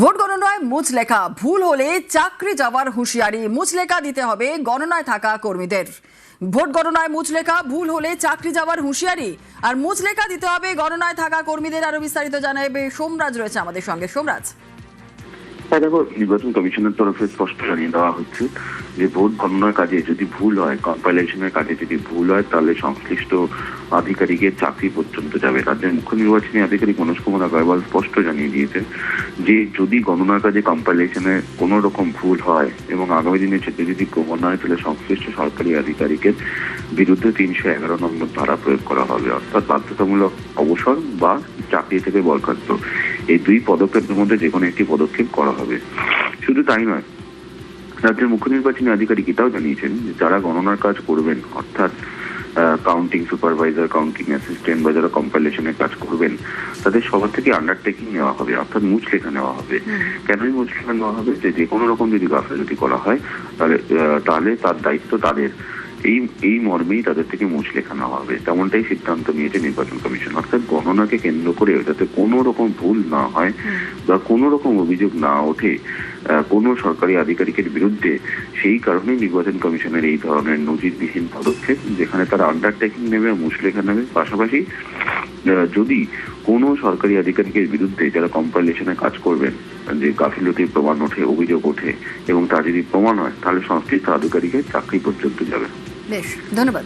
Vote গণনায় মুচলেখা ভুল হলে চাকরি যাওয়ার হুঁশিয়ারি। মুচলেখা দিতে হবে গণনায় থাকা কর্মীদের। ভোট গণনায় মুচলেখা ভুল হলে চাকরি যাওয়ার হুঁশিয়ারি আর মুচলেখা দিতে হবে গণনায় থাকা কর্মীদের। আরো বিস্তারিত জানাবে সোমরাজ, রয়েছে আমাদের সঙ্গে। সোমরাজ, দেখো, নির্বাচন কমিশনের তরফে স্পষ্ট জানিয়ে দেওয়া হচ্ছে যে ভোট গণনার কাজে যদি ভুল হয়, কম্পাইলেশনের কাজে যদি ভুল হয়, তাহলে সংশ্লিষ্ট আধিকারিকের চাকরি পর্যন্ত যাবে। রাজ্যের মুখ্য নির্বাচনী আধিকারিক মনোজ কুমার আগরওয়াল স্পষ্ট জানিয়ে দিয়েছেন যে যদি গণনার কাজে কম্পাইলেশনে কোনো রকম ভুল হয় এবং আগামী দিনে সেটি যদি প্রমাণ হয়, তাহলে সংশ্লিষ্ট সরকারি আধিকারিকের বিরুদ্ধে 311 নম্বর ধারা প্রয়োগ করা হবে, অর্থাৎ বাধ্যতামূলক অবসর বা চাকরি থেকে বরখাস্ত। এই দুই পদক্ষেপের মধ্যে যে কোনো একটি পদক্ষেপ করা হবে। শুধু তাই নয়, রাজ্যের মুখ্য নির্বাচনী আধিকারিক এটাও জানিয়েছেন যে যারা গণনার কাজ করবেন, অর্থাৎ কাউন্টিং সুপারভাইজার, কাউন্টিং অ্যাসিস্ট্যান্ট বা যারা কম্পাইলেশনের কাজ করবেন, তাদের সবার থেকে আন্ডারটেকিং নেওয়া হবে, অর্থাৎ মুচলেখা নেওয়া হবে। কেনই মুচলেখা নেওয়া হবে? যে কোনো রকম যদি গাফিলতি করা হয় তাহলে তার দায়িত্ব তাদের। এই মর্মেই তাদের থেকে মুচলেখা নেওয়া হবে, তেমনটাই সিদ্ধান্ত নিয়েছে নির্বাচন কমিশন। অর্থাৎ গণনাকে কেন্দ্র করে যাতে কোনো রকম ভুল না হয় বা কোনো রকম অভিযোগ না ওঠে কোনো সরকারি আধিকারিকের বিরুদ্ধে, সেই কারণেই নির্বাচন কমিশনের এই ধরনের নজিরবিহীন পদক্ষেপ, যেখানে তারা আন্ডারটেকিং নেবে, মুচলেখা নেবে। পাশাপাশি যদি কোনো সরকারি আধিকারিকের বিরুদ্ধে যারা কম্পাইলেশনে কাজ করবেন যে গাফিলতির প্রমাণ ওঠে, অভিযোগ ওঠে এবং তা যদি প্রমাণ হয়, তাহলে সংশ্লিষ্ট আধিকারিকের চাকরি পর্যন্ত যাবে। বেশ, ধন্যবাদ।